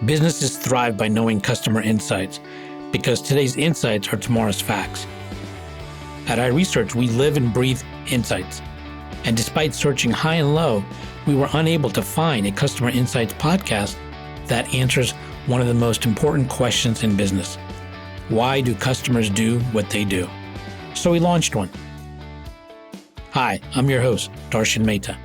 Businesses thrive by knowing customer insights because today's insights are tomorrow's facts. At iResearch, we live and breathe insights. And despite searching high and low, we were unable to find a customer insights podcast that answers one of the most important questions in business. Why do customers do what they do? So we launched one. Hi, I'm your host, Darshan Mehta.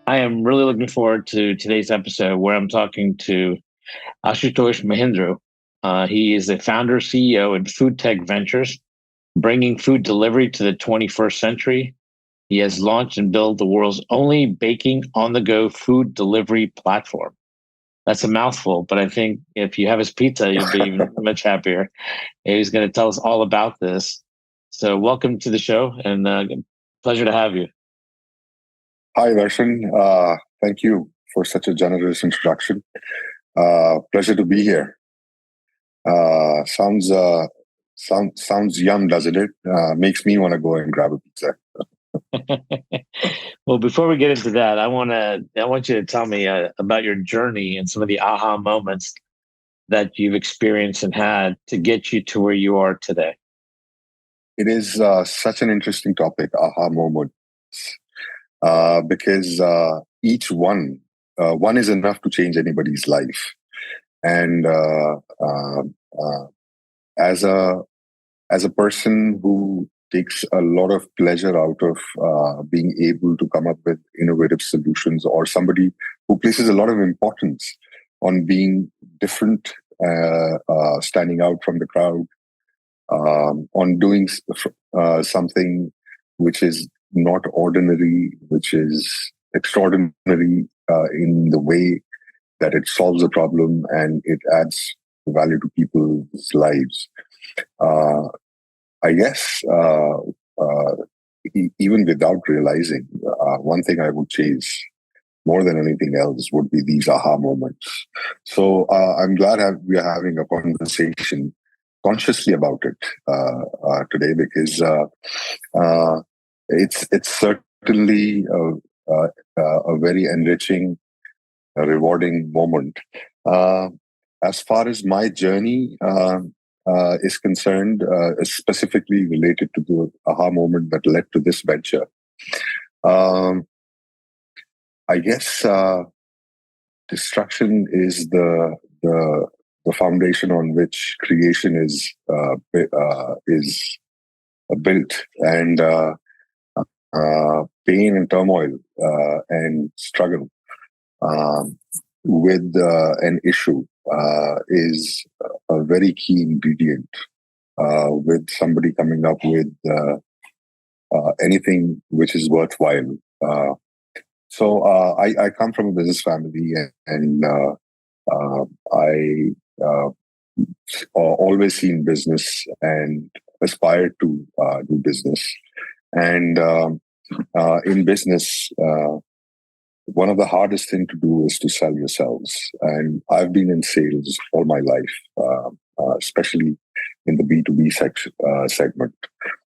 I am really looking forward to today's episode where I'm talking to Ashutosh Mahindru. He is the founder, CEO in Foodtech Ventures, bringing food delivery to the 21st century. He has launched and built the world's only baking on-the-go food delivery platform. That's a mouthful, but I think if you have his pizza, you'll be even much happier. And he's going to tell us all about this. So welcome to the show, and pleasure to have you. Hi, Darshan. Thank you for such a generous introduction. Pleasure to be here. Sounds yum, doesn't it? Makes me want to go and grab a pizza. Well, before we get into that, I want you to tell me about your journey and some of the aha moments that you've experienced and had to get you to where you are today. It is such an interesting topic, aha moments, because each one is enough to change anybody's life. And as a person who takes a lot of pleasure out of being able to come up with innovative solutions, or somebody who places a lot of importance on being different, standing out from the crowd, on doing something which is not ordinary, which is extraordinary in the way that it solves a problem and it adds value to people's lives. I guess even without realizing, one thing I would chase more than anything else would be these aha moments. So I'm glad we are having a conversation consciously about it today, because it's certainly a very enriching, rewarding moment. As far as my journey is concerned, specifically related to the aha moment that led to this venture, I guess destruction is the foundation on which creation is built, and pain and turmoil and struggle with an issue is a very key ingredient with somebody coming up with anything which is worthwhile. So I come from a business family, and I always seen business and aspired to do business. And in business, one of the hardest things to do is to sell yourselves. And I've been in sales all my life, especially in the B2B segment.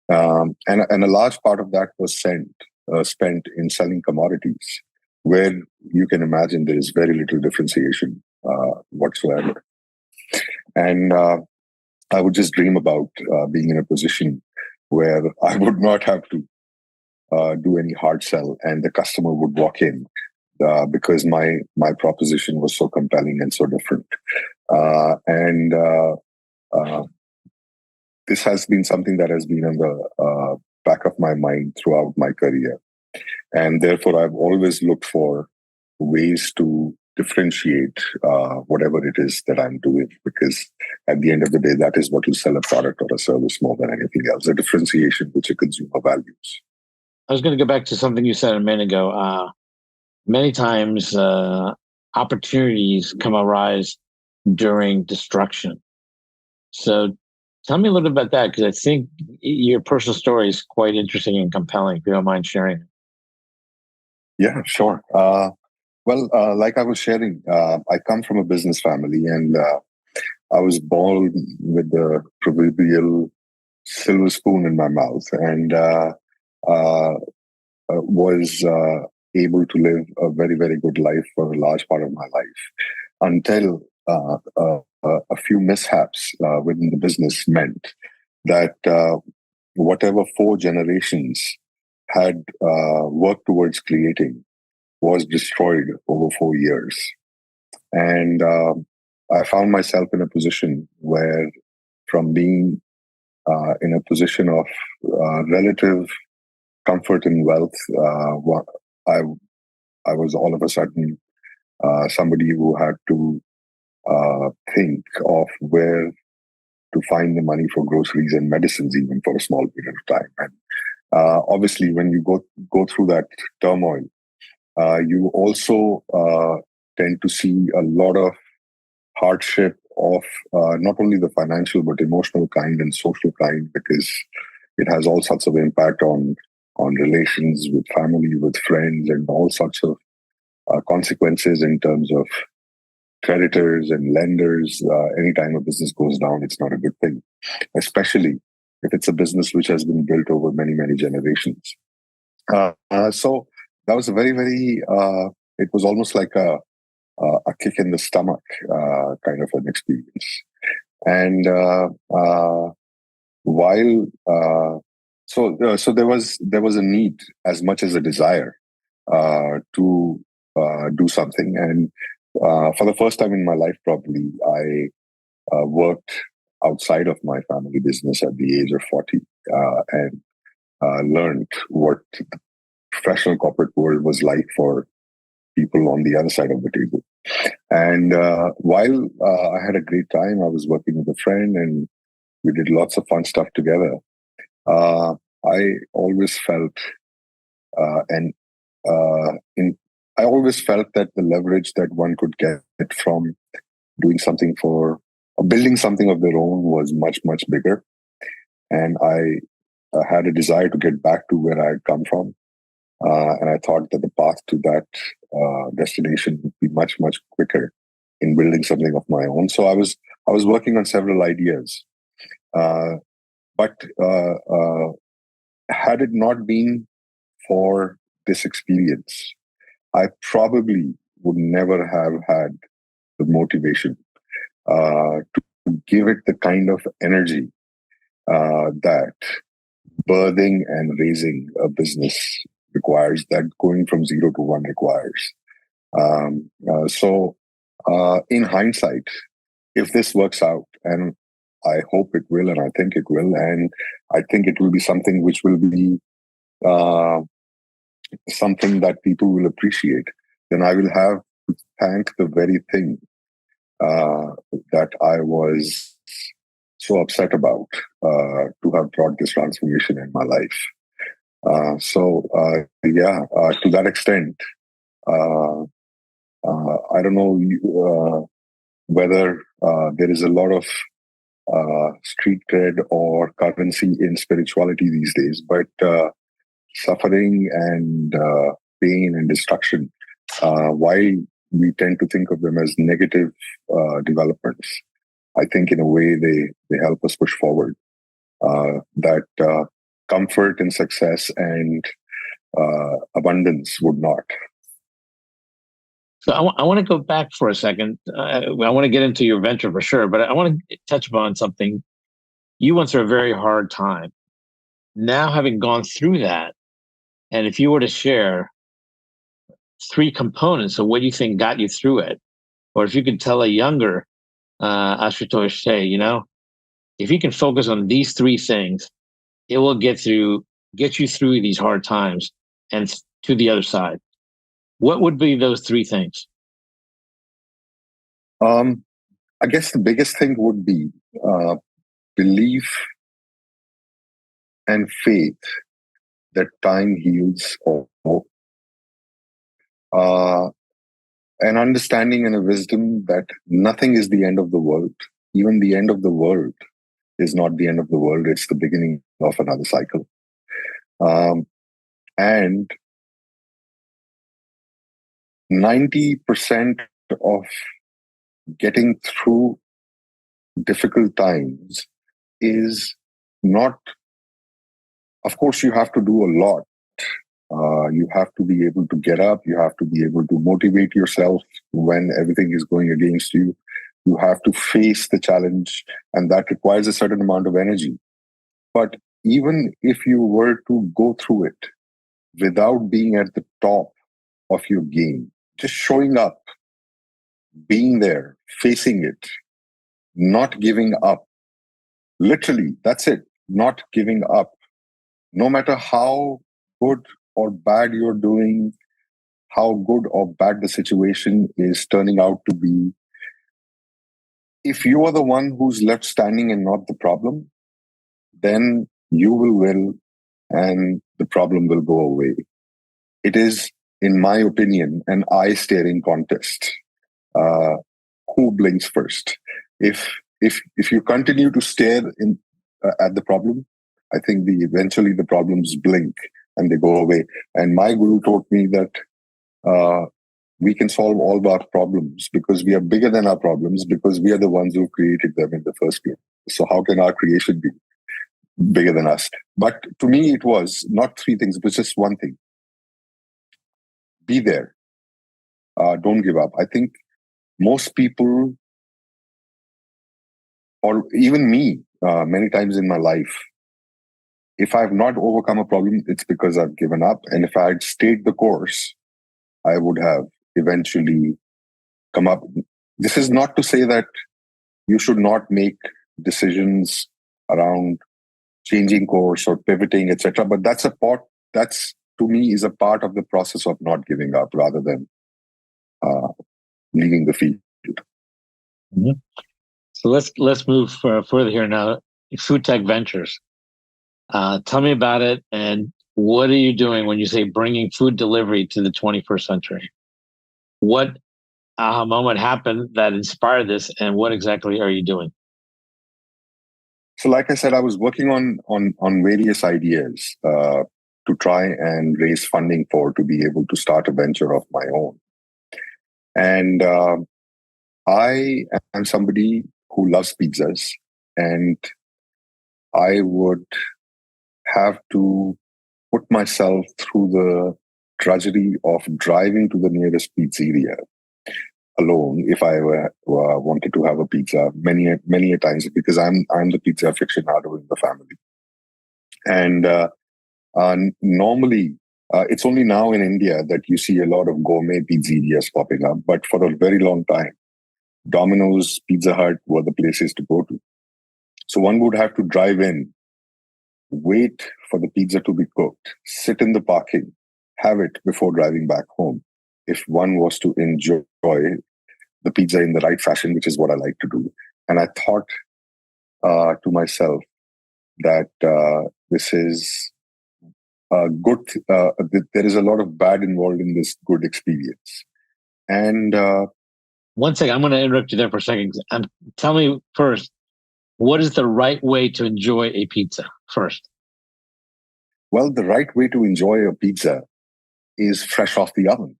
And a large part of that was spent in selling commodities, where you can imagine there is very little differentiation whatsoever. And I would just dream about being in a position where I would not have to do any hard sell, and the customer would walk in because my proposition was so compelling and so different. And this has been something that has been on the back of my mind throughout my career. And therefore, I've always looked for ways to differentiate whatever it is that I'm doing, because at the end of the day, that is what will sell a product or a service more than anything else, a differentiation which a consumer values. I was going to go back to something you said a minute ago. Many times opportunities arise during destruction. So tell me a little bit about that, because I think your personal story is quite interesting and compelling, if you don't mind sharing. Yeah, sure. Well, like I was sharing, I come from a business family, and I was born with the proverbial silver spoon in my mouth, and was able to live a very, very good life for a large part of my life until a few mishaps within the business meant that whatever four generations had worked towards creating was destroyed over 4 years. And I found myself in a position where, from being in a position of relative comfort and wealth, I was all of a sudden somebody who had to think of where to find the money for groceries and medicines, even for a small period of time. And obviously, when you go through that turmoil, you also tend to see a lot of hardship of not only the financial but emotional kind and social kind, because it has all sorts of impact on relations with family, with friends, and all sorts of consequences in terms of creditors and lenders. Anytime a business goes down, it's not a good thing, especially if it's a business which has been built over many, many generations. So that was a very, very, it was almost like a kick in the stomach kind of an experience. And so there was a need as much as a desire to do something. And for the first time in my life, probably, I worked outside of my family business at the age of 40 and learned what the professional corporate world was like for people on the other side of the table. And while I had a great time, I was working with a friend and we did lots of fun stuff together. I always felt I always felt that the leverage that one could get from doing something for building something of their own was much, much bigger. And I had a desire to get back to where I had come from. And I thought that the path to that destination would be much, much quicker in building something of my own. So I was working on several ideas. But had it not been for this experience, I probably would never have had the motivation to give it the kind of energy that birthing and raising a business requires, that going from 0 to 1 requires. So in hindsight, if this works out, and I hope it will, and I think it will, and I think it will be something which will be something that people will appreciate, then I will have to thank the very thing that I was so upset about to have brought this transformation in my life. To that extent, I don't know whether there is a lot of street cred or currency in spirituality these days, but suffering and pain and destruction, while we tend to think of them as negative developments, I think in a way they help us push forward. That comfort and success and abundance would not. So I want to go back for a second. I want to get into your venture for sure, but I want to touch upon something. You went through a very hard time. Now, having gone through that, and if you were to share 3 components of what you think got you through it, or if you could tell a younger Ashutosh, hey, if you can focus on these 3 things, it will get you through these hard times and to the other side. What would be those 3 things? I guess the biggest thing would be belief and faith that time heals all. An understanding and a wisdom that nothing is the end of the world. Even the end of the world is not the end of the world. It's the beginning of another cycle. And 90% of getting through difficult times is not, of course, you have to do a lot You have to be able to get up. You have to be able to motivate yourself when everything is going against you. You have to face the challenge, and that requires a certain amount of energy. But even if you were to go through it without being at the top of your game, just showing up, being there, facing it, not giving up, literally, that's it, not giving up. No matter how good or bad you're doing, how good or bad the situation is turning out to be, if you are the one who's left standing and not the problem, then you will win and the problem will go away. It is, in my opinion, an eye staring contest. Uh, who blinks first? If you continue to stare at the problem, I think eventually the problems blink and they go away. And my guru taught me that we can solve all of our problems because we are bigger than our problems because we are the ones who created them in the first place. So how can our creation be bigger than us? But to me, it was not three things, it was just one thing. Be there. Don't give up. I think most people, or even me, many times in my life, if I've not overcome a problem, it's because I've given up. And if I had stayed the course, I would have eventually come up. This is not to say that you should not make decisions around changing course or pivoting, etc. But that's to me is a part of the process of not giving up rather than leaving the field. Mm-hmm. So let's move further here now. Foodtech Ventures. Tell me about it, and what are you doing when you say bringing food delivery to the 21st century? What aha moment happened that inspired this, and what exactly are you doing? So, like I said, I was working on various ideas to try and raise funding to be able to start a venture of my own. And I am somebody who loves pizzas, and I would have to put myself through the drudgery of driving to the nearest pizzeria alone if I wanted to have a pizza many a times because I'm the pizza aficionado in the family. And normally, it's only now in India that you see a lot of gourmet pizzerias popping up. But for a very long time, Domino's, Pizza Hut were the places to go to. So one would have to drive in, wait for the pizza to be cooked, sit in the parking, have it before driving back home. If one was to enjoy the pizza in the right fashion, which is what I like to do. And I thought to myself that this is good. There is a lot of bad involved in this good experience. And one second, I'm going to interrupt you there for a second. Tell me first, what is the right way to enjoy a pizza first? Well, the right way to enjoy a pizza is fresh off the oven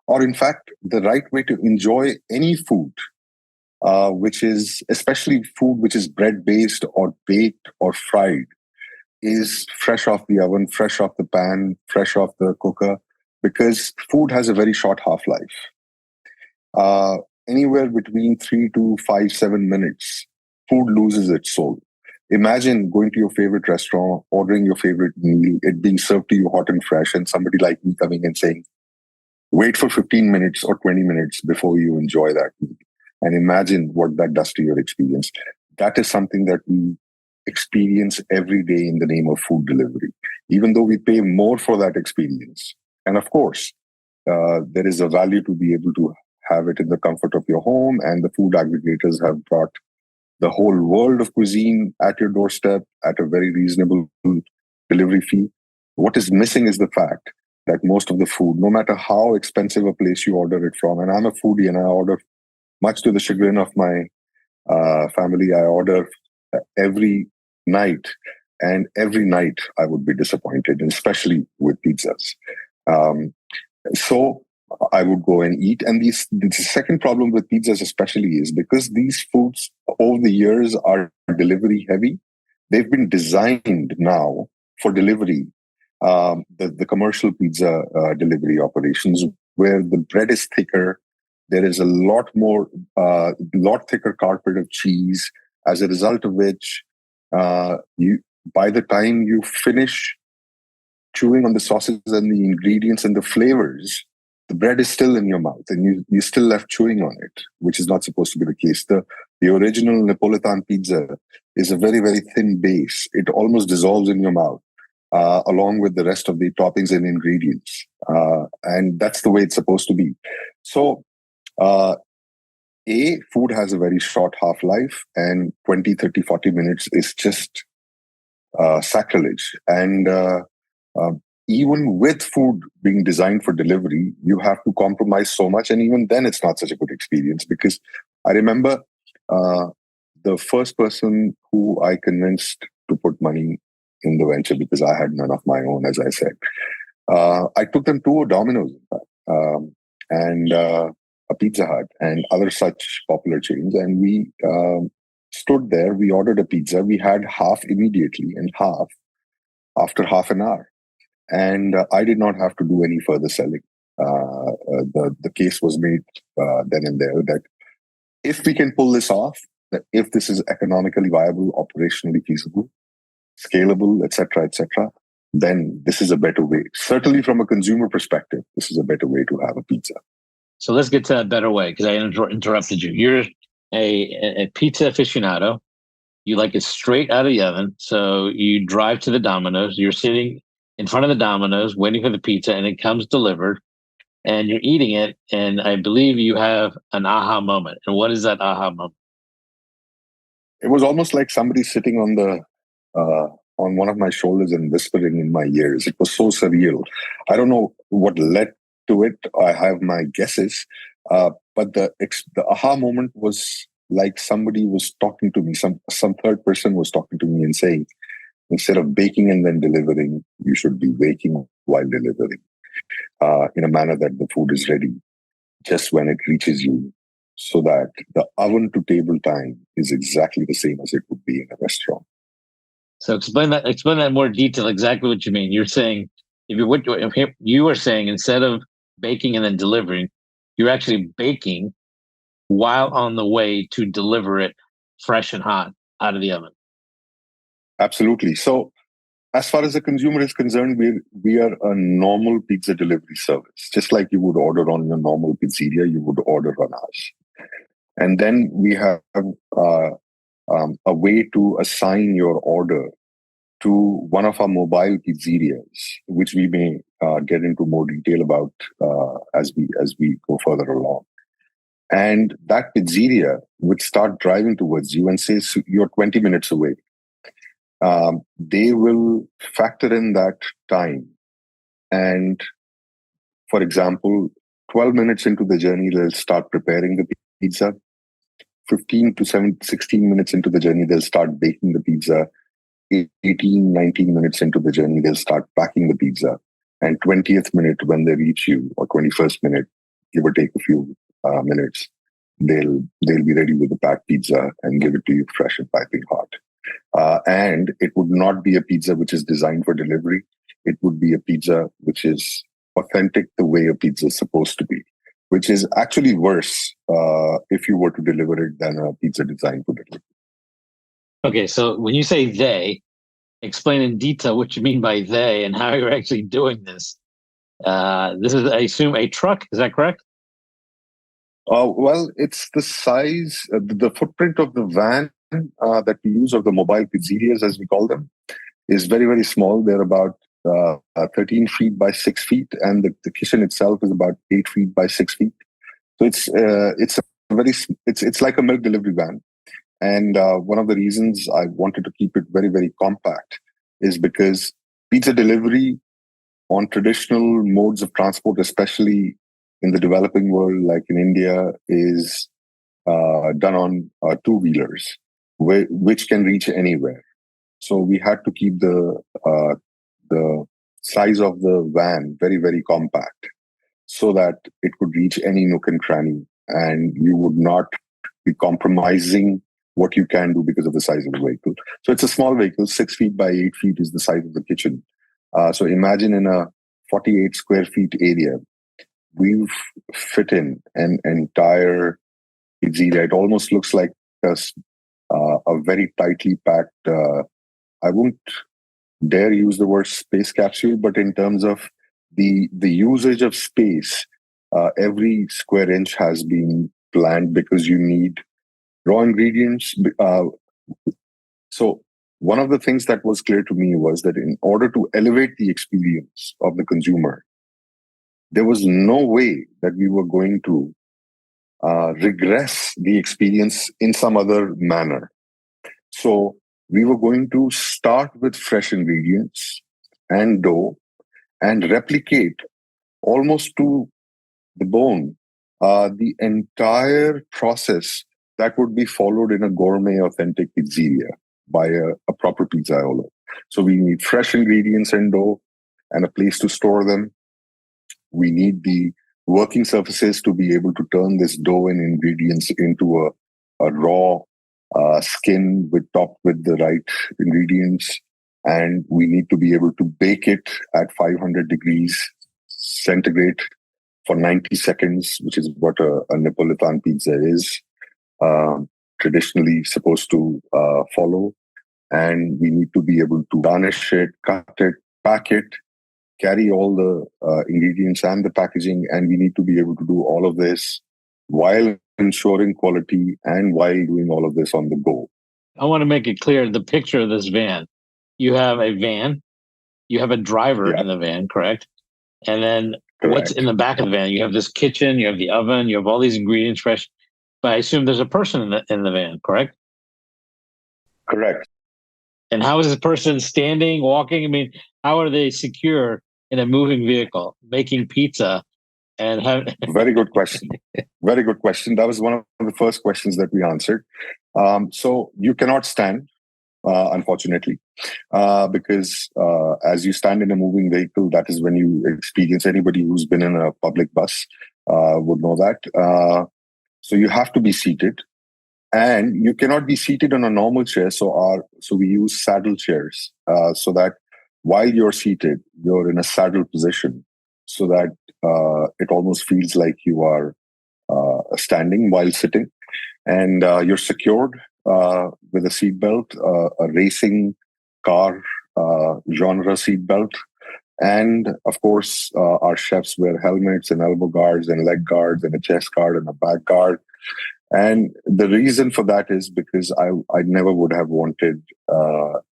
or in fact, the right way to enjoy any food, which is especially food which is bread-based or baked or fried, is fresh off the oven, fresh off the pan, fresh off the cooker, because food has a very short half-life. Anywhere between 3 to 5, 7 minutes, food loses its soul. Imagine going to your favorite restaurant, ordering your favorite meal, it being served to you hot and fresh, and somebody like me coming and saying, wait for 15 minutes or 20 minutes before you enjoy that meal. And imagine what that does to your experience. That is something that we experience every day in the name of food delivery, even though we pay more for that experience. And of course, there is a value to be able to have it in the comfort of your home, and the food aggregators have brought the whole world of cuisine at your doorstep at a very reasonable delivery fee. What is missing is the fact that most of the food, no matter how expensive a place you order it from, and I'm a foodie and I order, much to the chagrin of my family, I order every night, and every night I would be disappointed, and especially with pizzas. So I would go and eat. And the second problem with pizzas especially is because these foods over the years are delivery heavy, they've been designed now for delivery the commercial pizza delivery operations, where the bread is thicker. There is a lot thicker carpet of cheese, as a result of which you by the time you finish chewing on the sauces and the ingredients and the flavors, the bread is still in your mouth and you're still left chewing on it, which is not supposed to be the case. The original Napolitan pizza is a very, very thin base. It almost dissolves in your mouth, along with the rest of the toppings and ingredients. And that's the way it's supposed to be. So, food has a very short half-life, and 20, 30, 40 minutes is just sacrilege. And even with food being designed for delivery, you have to compromise so much. And even then, it's not such a good experience, because I remember the first person who I convinced to put money in the venture, because I had none of my own, as I said. I took them to a Domino's, and a Pizza Hut and other such popular chains. And we stood there, we ordered a pizza. We had half immediately and half after half an hour. And I did not have to do any further selling. The case was made then and there that if we can pull this off, that if this is economically viable, operationally feasible, scalable, etc., then this is a better way. Certainly from a consumer perspective, this is a better way to have a pizza. So let's get to that better way, because I interrupted you. You're a pizza aficionado. You like it straight out of the oven. So you drive to the Domino's. You're sitting in front of the Domino's waiting for the pizza, and it comes delivered, and you're eating it. And I believe you have an aha moment. And what is that aha moment? It was almost like somebody sitting on one of my shoulders and whispering in my ears. It was so surreal. I don't know what led to it. I have my guesses, but the aha moment was like somebody was talking to me. Some third person was talking to me and saying, instead of baking and then delivering, you should be baking while delivering, in a manner that the food is ready just when it reaches you, so that the oven to table time is exactly the same as it would be in a restaurant. So explain that in more detail, exactly what you mean. You're saying, if you were saying, instead of baking and then delivering, you're actually baking while on the way to deliver it fresh and hot out of the oven. Absolutely. So as far as the consumer is concerned, we are a normal pizza delivery service. Just like you would order on your normal pizzeria, you would order on us. And then we have a way to assign your order to one of our mobile pizzerias, which we may get into more detail about as we go further along. And that pizzeria would start driving towards you and say, so you're 20 minutes away. They will factor in that time. And for example, 12 minutes into the journey, they'll start preparing the pizza. 15 to 16 minutes into the journey, they'll start baking the pizza. 18, 19 minutes into the journey, they'll start packing the pizza. And 20th minute, when they reach you, or 21st minute, give or take a few minutes, they'll be ready with the packed pizza and give it to you fresh and piping hot. And it would not be a pizza which is designed for delivery. It would be a pizza which is authentic the way a pizza is supposed to be, which is actually worse if you were to deliver it than a pizza designed for delivery. Okay, so when you say they, explain in detail what you mean by they and how you're actually doing this. This is, I assume, a truck. Is that correct? Well, it's the size, the footprint of the van that we use, or the mobile pizzerias, as we call them, is very, very small. They're about 13 feet by 6 feet, and the kitchen itself is about 8 feet by 6 feet. So it's like a milk delivery van. And one of the reasons I wanted to keep it very, very compact is because pizza delivery on traditional modes of transport, especially in the developing world, like in India, is done on two-wheelers, which can reach anywhere. So we had to keep the size of the van very, very compact, so that it could reach any nook and cranny, and you would not be compromising what you can do because of the size of the vehicle. So it's a small vehicle. 6 feet by 8 feet is the size of the kitchen. So imagine in a 48 square feet area, we've fit in an entire pizzeria. It almost looks like a very tightly packed, I wouldn't dare use the word space capsule, but in terms of the usage of space, every square inch has been planned because you need raw ingredients. So one of the things that was clear to me was that in order to elevate the experience of the consumer, there was no way that we were going to regress the experience in some other manner. So we were going to start with fresh ingredients and dough and replicate almost to the bone the entire process that would be followed in a gourmet authentic pizzeria by a proper pizzaiolo. So we need fresh ingredients and dough and a place to store them. We need the working surfaces to be able to turn this dough and ingredients into a raw skin topped with the right ingredients. And we need to be able to bake it at 500 degrees centigrade for 90 seconds, which is what a Napolitan pizza is traditionally supposed to follow. And we need to be able to garnish it, cut it, pack it, carry all the ingredients and the packaging. And we need to be able to do all of this while ensuring quality and while doing all of this on the go. I want to make it clear, the picture of this van. You have a van, you have a driver in the van, correct? And then what's in the back of the van? You have this kitchen, you have the oven, you have all these ingredients fresh. But I assume there's a person in the van, correct? Correct. And how is this person standing, walking? I mean, how are they secure in a moving vehicle, making pizza? And Very good question. Very good question. That was one of the first questions that we answered. So you cannot stand, unfortunately, because as you stand in a moving vehicle, that is when you experience. Anybody who's been in a public bus would know that. So you have to be seated, and you cannot be seated on a normal chair. So we use saddle chairs so that while you're seated, you're in a saddle position, so that it almost feels like you are standing while sitting, and you're secured with a seatbelt, a racing car genre seatbelt. And of course, our chefs wear helmets and elbow guards and leg guards and a chest guard and a back guard. And the reason for that is because I never would have wanted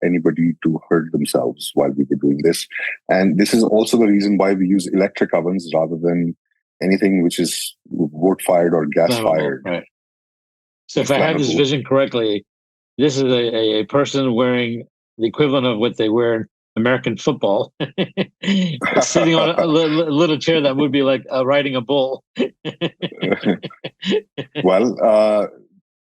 anybody to hurt themselves while we were doing this. And this is also the reason why we use electric ovens rather than anything which is wood-fired or gas-fired. Right. So if I have this vision correctly, this is a person wearing the equivalent of what they wear in American football, sitting on a little chair that would be like riding a bull. Well,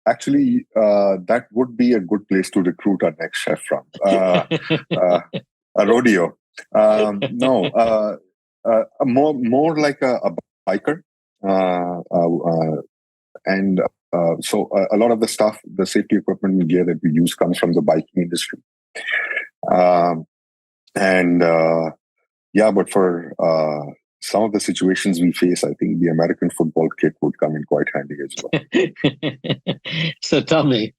actually, that would be a good place to recruit our next chef from. A rodeo. No, more like a biker. And so a lot of the stuff, the safety equipment and gear that we use comes from the biking industry. But for some of the situations we face, I think the American football kit would come in quite handy as well. So tell me,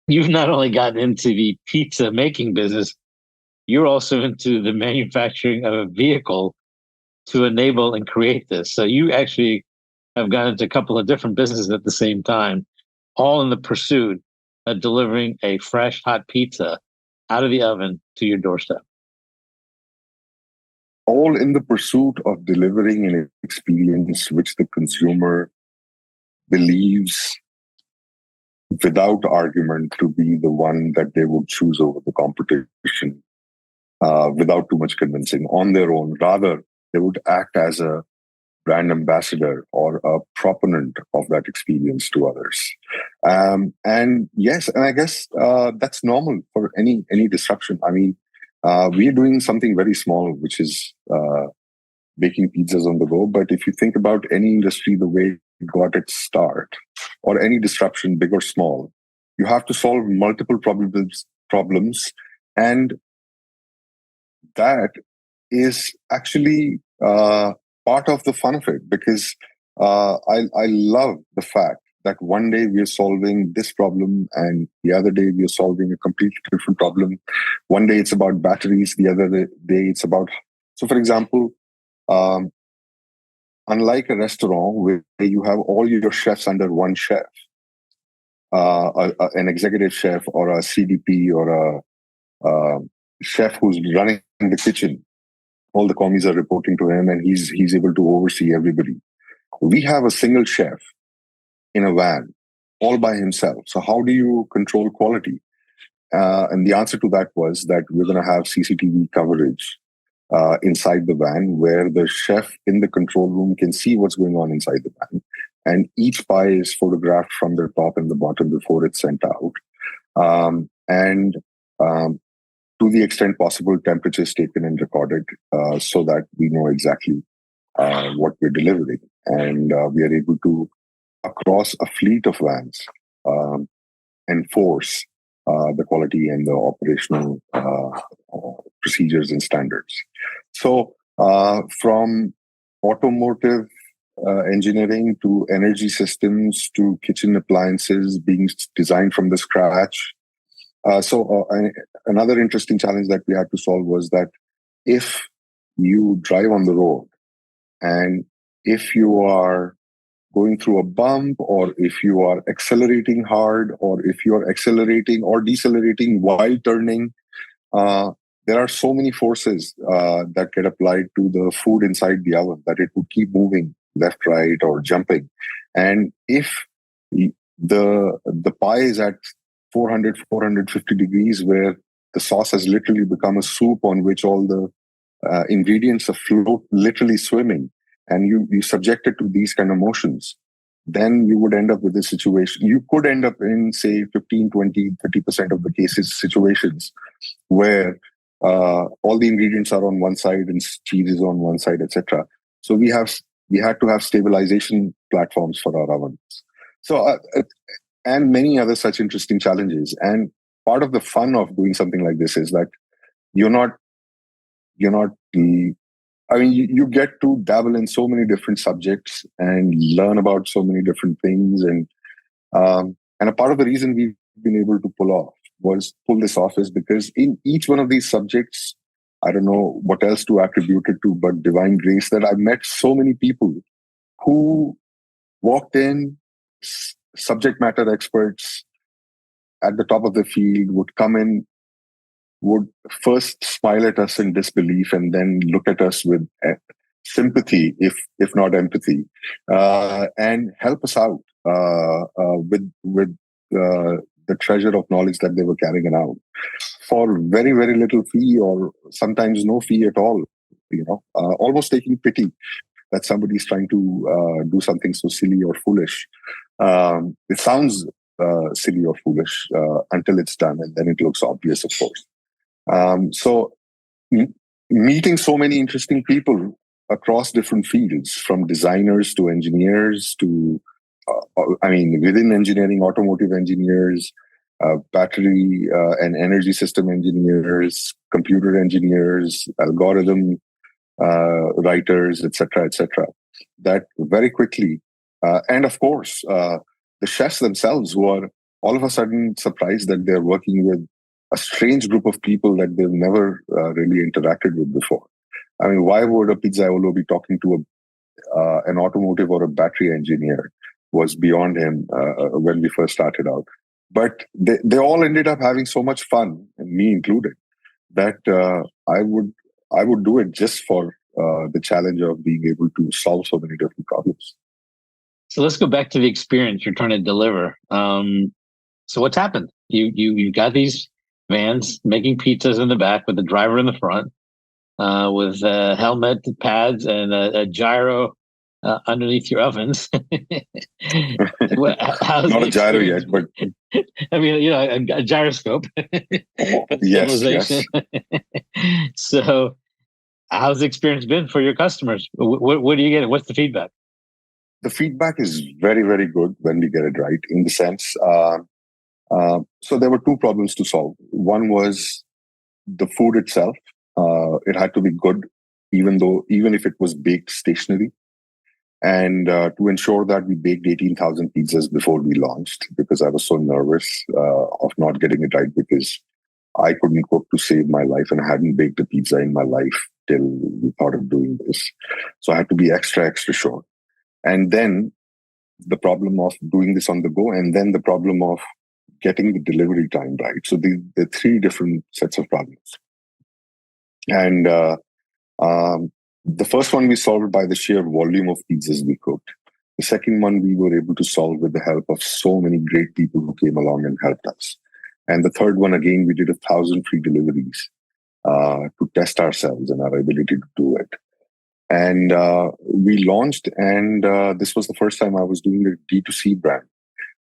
you've not only gotten into the pizza making business, you're also into the manufacturing of a vehicle to enable and create this. So you actually have gone into a couple of different businesses at the same time, all in the pursuit of delivering a fresh, hot pizza out of the oven to your doorstep. All in the pursuit of delivering an experience which the consumer believes without argument to be the one that they would choose over the competition without too much convincing on their own. Rather, they would act as a brand ambassador or a proponent of that experience to others. And yes, and I guess that's normal for any disruption. I mean, we are doing something very small, which is baking pizzas on the go. But if you think about any industry, the way it got its start, or any disruption, big or small, you have to solve multiple problems, and that is actually part of the fun of it, because I love the fact that one day we are solving this problem and the other day we are solving a completely different problem. One day it's about batteries, the other day it's about. So, for example, um, unlike a restaurant where you have all your chefs under one chef, an executive chef or a CDP or a chef who's running the kitchen, all the commies are reporting to him, and he's able to oversee everybody. We have a single chef in a van, all by himself. So how do you control quality? And the answer to that was that we're going to have CCTV coverage inside the van, where the chef in the control room can see what's going on inside the van. And each pie is photographed from the top and the bottom before it's sent out. And to the extent possible, temperature is taken and recorded so that we know exactly what we're delivering. And we are able to, across a fleet of vans, enforce the quality and the operational procedures and standards. So from automotive engineering to energy systems to kitchen appliances being designed from the scratch. Another interesting challenge that we had to solve was that if you drive on the road and if you are going through a bump, or if you are accelerating hard, or if you are accelerating or decelerating while turning, there are so many forces that get applied to the food inside the oven that it would keep moving left, right, or jumping. And if the pie is at 400, 450 degrees, where the sauce has literally become a soup on which all the ingredients afloat, literally swimming, and you subject it to these kind of motions, then you would end up with this situation. You could end up in, say, 15, 20, 30% of the cases, situations where all the ingredients are on one side and cheese is on one side, etc. So we had to have stabilization platforms for our ovens. So, and many other such interesting challenges. And part of the fun of doing something like this is that you're not you get to dabble in so many different subjects and learn about so many different things. And a part of the reason we've been able to pull this off is because in each one of these subjects, I don't know what else to attribute it to, but divine grace, that I've met so many people who walked in, subject matter experts at the top of the field, would come in, would first smile at us in disbelief and then look at us with sympathy, if not empathy, and help us out with the treasure of knowledge that they were carrying around for very, very little fee, or sometimes no fee at all. Almost taking pity that somebody's trying to do something so silly or foolish. It sounds silly or foolish until it's done, and then it looks obvious, of course. Meeting so many interesting people across different fields, from designers to engineers to, within engineering, automotive engineers, battery and energy system engineers, computer engineers, algorithm writers, etc., that very quickly, and of course, the chefs themselves, who are all of a sudden surprised that they're working with a strange group of people that they've never really interacted with before. I mean, why would a pizzaiolo be talking to an automotive or a battery engineer? Was beyond him when we first started out. But they all ended up having so much fun, and me included, that I would do it just for the challenge of being able to solve so many different problems. So let's go back to the experience you're trying to deliver. So what's happened? You got these vans making pizzas in the back with the driver in the front, with a helmet, pads, and a gyro underneath your ovens. Not a gyro yet, but I mean, a gyroscope. Yes. So, how's the experience been for your customers? What do you get? What's the feedback? The feedback is very, very good when we get it right. In the sense, so there were two problems to solve. One was the food itself. It had to be good even if it was baked stationary. And to ensure that we baked 18,000 pizzas before we launched, because I was so nervous of not getting it right, because I couldn't cook to save my life and I hadn't baked a pizza in my life till we thought of doing this. So I had to be extra sure. And then the problem of doing this on the go, and then the problem of getting the delivery time right. So the three different sets of problems. And the first one we solved by the sheer volume of pizzas we cooked. The second one we were able to solve with the help of so many great people who came along and helped us. And the third one, again, we did 1,000 free deliveries to test ourselves and our ability to do it. And we launched, and this was the first time I was doing a D2C brand.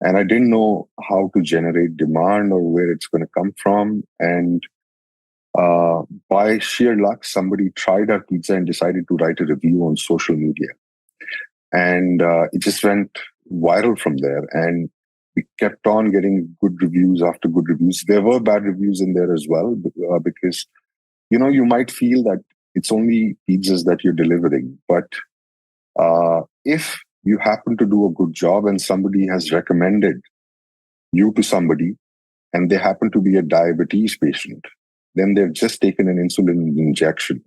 And I didn't know how to generate demand or where it's going to come from. And by sheer luck, somebody tried our pizza and decided to write a review on social media. And it just went viral from there. And we kept on getting good reviews after good reviews. There were bad reviews in there as well, because, you might feel that it's only pizzas that you're delivering. But if you happen to do a good job and somebody has recommended you to somebody and they happen to be a diabetes patient, then they've just taken an insulin injection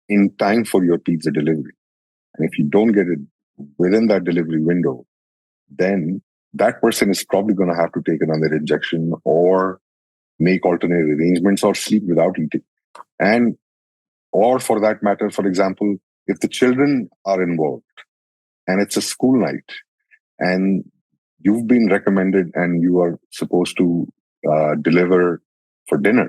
in time for your pizza delivery. And if you don't get it within that delivery window, then that person is probably going to have to take another injection or make alternate arrangements or sleep without eating. And, or for that matter, for example, if the children are involved and it's a school night and you've been recommended and you are supposed to deliver for dinner,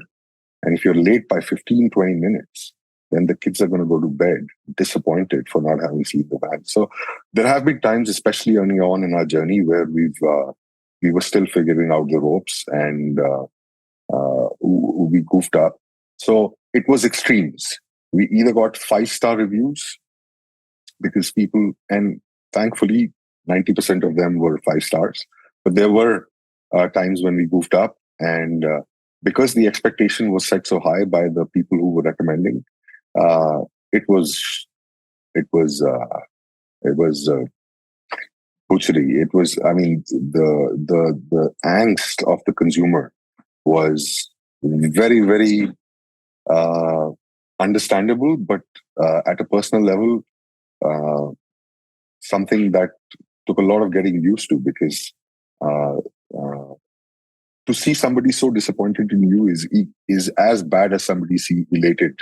and if you're late by 15, 20 minutes, then the kids are going to go to bed disappointed for not having seen the van. So there have been times, especially early on in our journey, where we were still figuring out the ropes and we goofed up. So it was extremes. We either got 5-star reviews because people, and thankfully 90% of them were 5 stars, but there were times when we goofed up, and because the expectation was set so high by the people who were recommending, it was butchery. It was, I mean, the angst of the consumer was very, very understandable, but at a personal level, something that took a lot of getting used to, because to see somebody so disappointed in you is as bad as somebody elated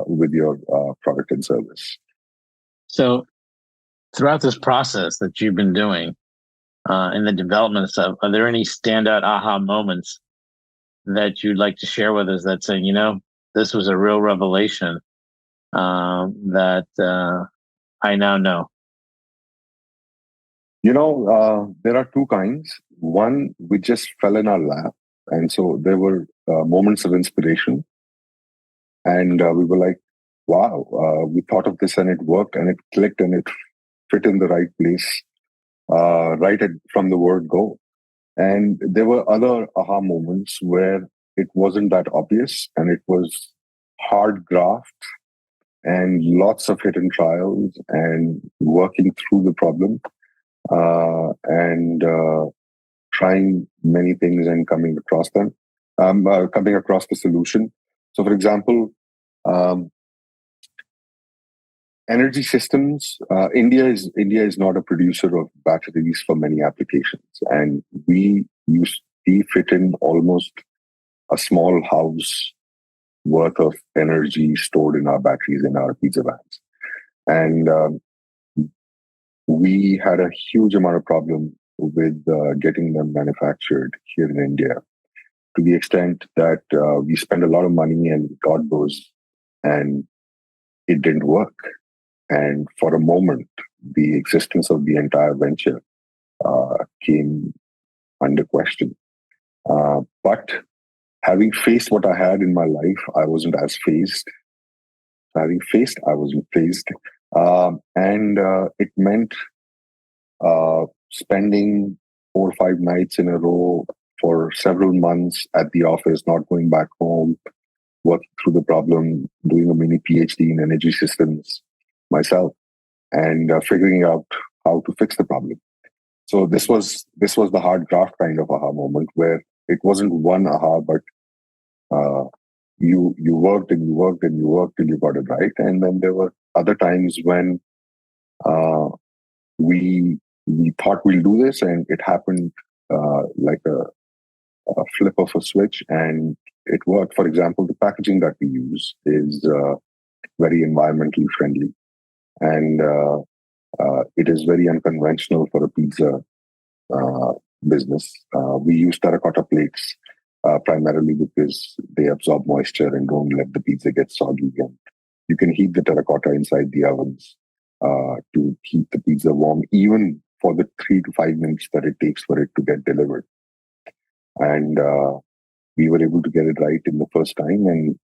with your product and service. So throughout this process that you've been doing in the development stuff, are there any standout aha moments that you'd like to share with us that saying, this was a real revelation that I now know? There are two kinds. One, we just fell in our lap. And so there were moments of inspiration. And we were like, wow, we thought of this and it worked and it clicked and it fit in the right place, from the word go. And there were other aha moments where it wasn't that obvious and it was hard graft and lots of hidden trials and working through the problem. And trying many things and coming across the solution. So, for example, energy systems. India is not a producer of batteries for many applications, and we fit in almost a small house worth of energy stored in our batteries in our pizza vans, and we had a huge amount of problem with getting them manufactured here in India, to the extent that we spent a lot of money and got those, and it didn't work. And for a moment, the existence of the entire venture came under question. But having faced what I had in my life, I wasn't as phased. Having faced, I wasn't phased. And it meant spending 4 or 5 nights in a row for several months at the office, not going back home, working through the problem, doing a mini PhD in energy systems myself, and figuring out how to fix the problem. So this was the hard graft kind of aha moment, where it wasn't one aha, but you worked and you worked and you worked till you got it right. And then there were other times when uh, we thought we'll do this, and it happened like a flip of a switch, and it worked. For example, the packaging that we use is very environmentally friendly, and it is very unconventional for a pizza business. We use terracotta plates primarily because they absorb moisture and don't let the pizza get soggy. And you can heat the terracotta inside the ovens to keep the pizza warm, even for the 3 to 5 minutes that it takes for it to get delivered. And we were able to get it right in the first time. And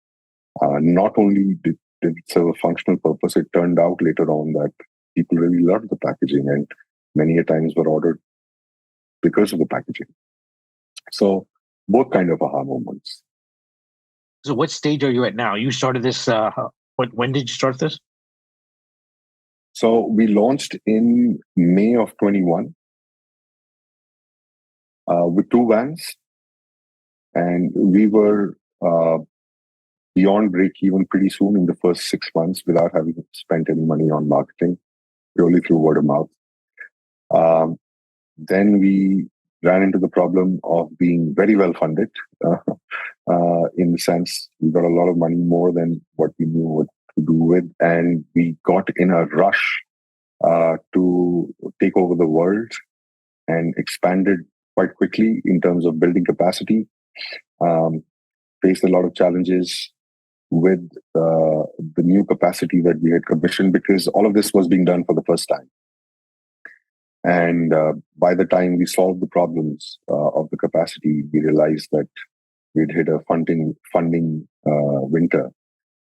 not only did it serve a functional purpose, it turned out later on that people really loved the packaging, and many a times were ordered because of the packaging. So both kind of aha moments. So what stage are you at now? You started this, when did you start this? So we launched in May of 21 with 2 vans, and we were beyond break even pretty soon in the first 6 months without having spent any money on marketing, purely through word of mouth. Then we ran into the problem of being very well funded, in the sense we got a lot of money, more than what we knew what to do with, and we got in a rush to take over the world and expanded quite quickly in terms of building capacity. Faced a lot of challenges with the new capacity that we had commissioned, because all of this was being done for the first time. And by the time we solved the problems of the capacity, we realized that we'd hit a funding winter.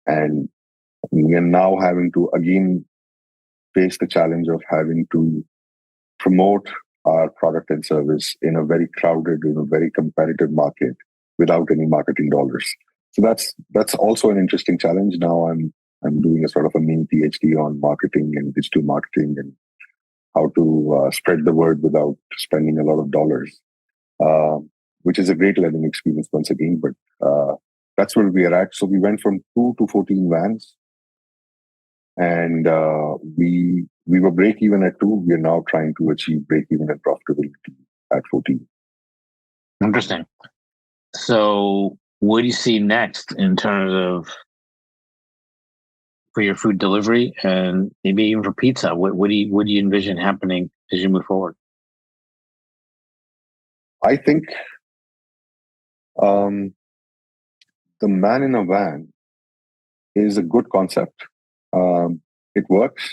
And we are now having to again face the challenge of having to promote our product and service in a very crowded, in a very competitive market without any marketing dollars. So that's also an interesting challenge. Now I'm doing a sort of a mini PhD on marketing and digital marketing, and how to spread the word without spending a lot of dollars, which is a great learning experience once again. But that's where we are at. So we went from 2 to 14 vans, and we were break even at 2. We are now trying to achieve break even and profitability at 14. Interesting. So what do you see next in terms of for your food delivery, and maybe even for pizza? What do you envision happening as you move forward? I think the man in a van is a good concept. It works,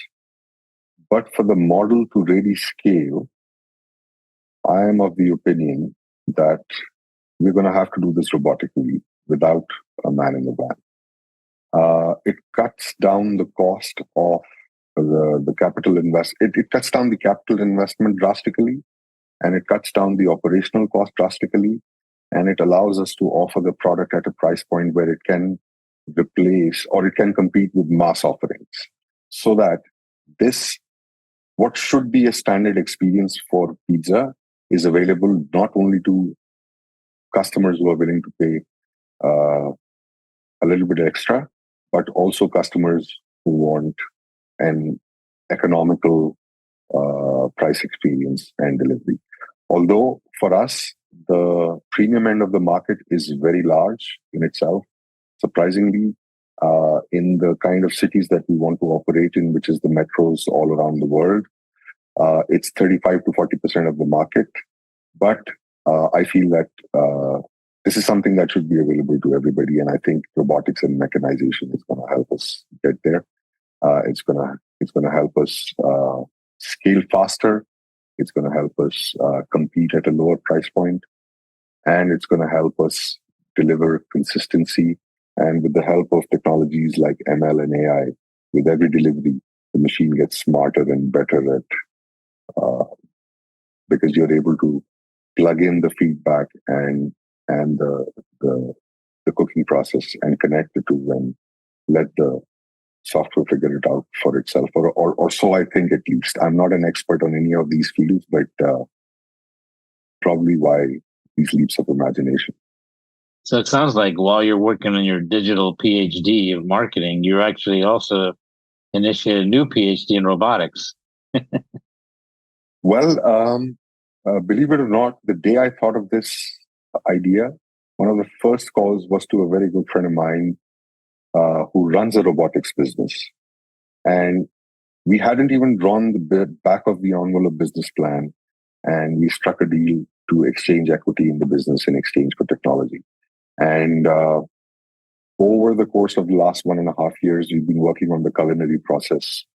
but for the model to really scale, I am of the opinion that we're going to have to do this robotically without a man in the van. It cuts down the cost of the capital invest. It cuts down the capital investment drastically, and it cuts down the operational cost drastically, and it allows us to offer the product at a price point where it can replace or it can compete with mass offerings, so that this, what should be a standard experience for pizza, is available not only to customers who are willing to pay a little bit extra, but also customers who want an economical price experience and delivery. Although for us, the premium end of the market is very large in itself. Surprisingly, in the kind of cities that we want to operate in, which is the metros all around the world, it's 35 to 40% of the market. But I feel that this is something that should be available to everybody, and I think robotics and mechanization is going to help us get there. It's going to help us scale faster. It's going to help us compete at a lower price point, and it's going to help us deliver consistency. And with the help of technologies like ML and AI, with every delivery, the machine gets smarter and better at because you're able to plug in the feedback and the the cooking process and connect the two and let the software figure it out for itself, or so I think at least. I'm not an expert on any of these fields, but probably why these leaps of imagination. So it sounds like while you're working on your digital PhD of marketing, you're actually also initiated a new PhD in robotics. Well, believe it or not, the day I thought of this idea, one of the first calls was to a very good friend of mine who runs a robotics business. And we hadn't even drawn the back of the envelope business plan. And we struck a deal to exchange equity in the business in exchange for technology. And over the course of the last 1.5 years, we've been working on the culinary process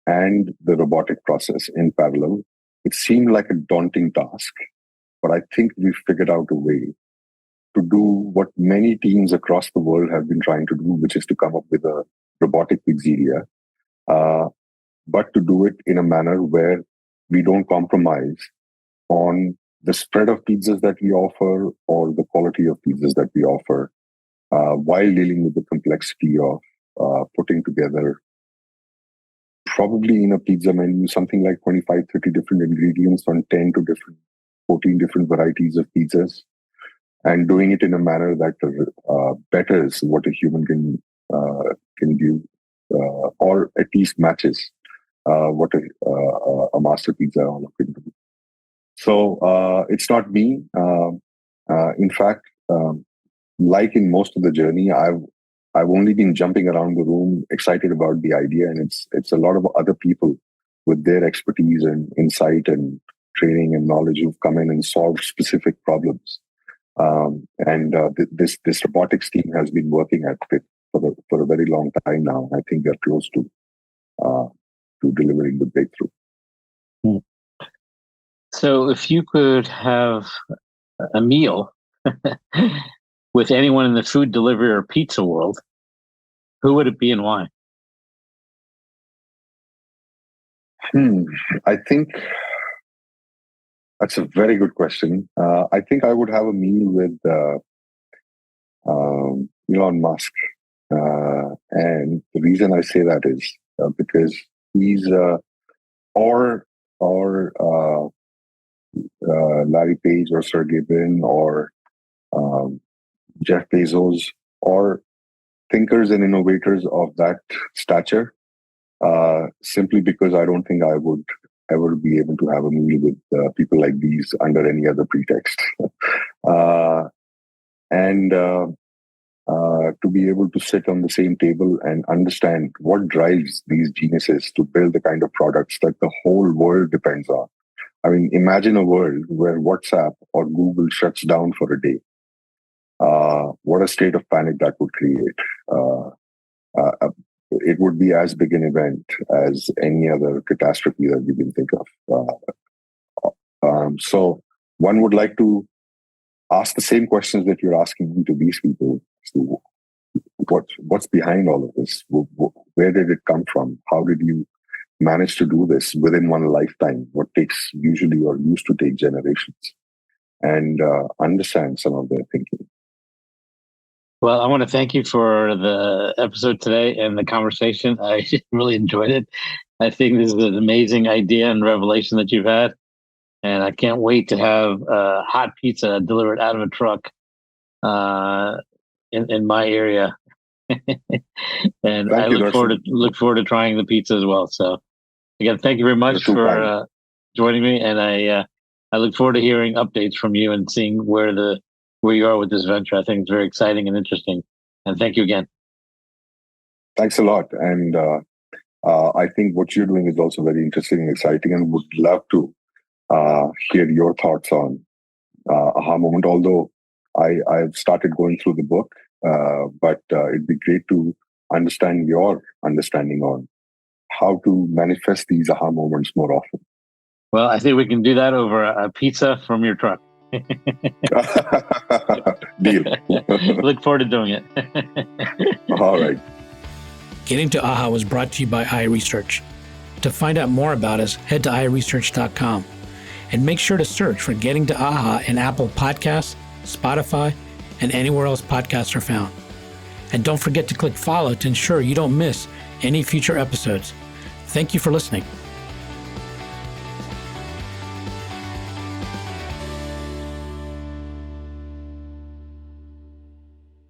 and the robotic process in parallel. It seemed like a daunting task, but I think we figured out a way to do what many teams across the world have been trying to do, which is to come up with a robotic pizzeria, but to do it in a manner where we don't compromise on the spread of pizzas that we offer or the quality of pizzas that we offer, while dealing with the complexity of putting together probably in a pizza menu, something like 25, 30 different ingredients on 14 different varieties of pizzas, and doing it in a manner that betters what a human can do, or at least matches what a master pizza can do. So it's not me. In fact, like in most of the journey, I've only been jumping around the room, excited about the idea, and it's a lot of other people with their expertise and insight and training and knowledge who've come in and solved specific problems. This robotics team has been working at it for a very long time now. I think they're close to delivering the breakthrough. So, if you could have a meal with anyone in the food delivery or pizza world, who would it be and why? I think that's a very good question. I think I would have a meal with Elon Musk. And the reason I say that is because he's or Larry Page or Sergey Brin or Jeff Bezos or thinkers and innovators of that stature, simply because I don't think I would ever be able to have a meal with people like these under any other pretext. And to be able to sit on the same table and understand what drives these geniuses to build the kind of products that the whole world depends on. I mean, imagine a world where WhatsApp or Google shuts down for a day. What a state of panic that would create. It would be as big an event as any other catastrophe that we can think of. So one would like to ask the same questions that you're asking me to these people. So what's behind all of this? Where did it come from? How did you manage to do this within one lifetime? What takes usually or used to take generations? And understand some of their thinking. Well, I want to thank you for the episode today and the conversation. I really enjoyed it. I think this is an amazing idea and revelation that you've had. And I can't wait to have hot pizza delivered out of a truck in my area. And I look forward to trying the pizza as well. So again, thank you very much for joining me. And I look forward to hearing updates from you and seeing where you are with this venture. I think it's very exciting and interesting. And thank you again. Thanks a lot. And I think what you're doing is also very interesting and exciting, and would love to hear your thoughts on Aha Moment. Although I've started going through the book, but it'd be great to understand your understanding on how to manifest these aha moments more often. Well, I think we can do that over a pizza from your truck. Deal. Look forward to doing it. All right. Getting to AHA was brought to you by iResearch. To find out more about us, head to iResearch.com and make sure to search for Getting to AHA in Apple Podcasts, Spotify, and anywhere else podcasts are found. And don't forget to click follow to ensure you don't miss any future episodes. Thank you for listening.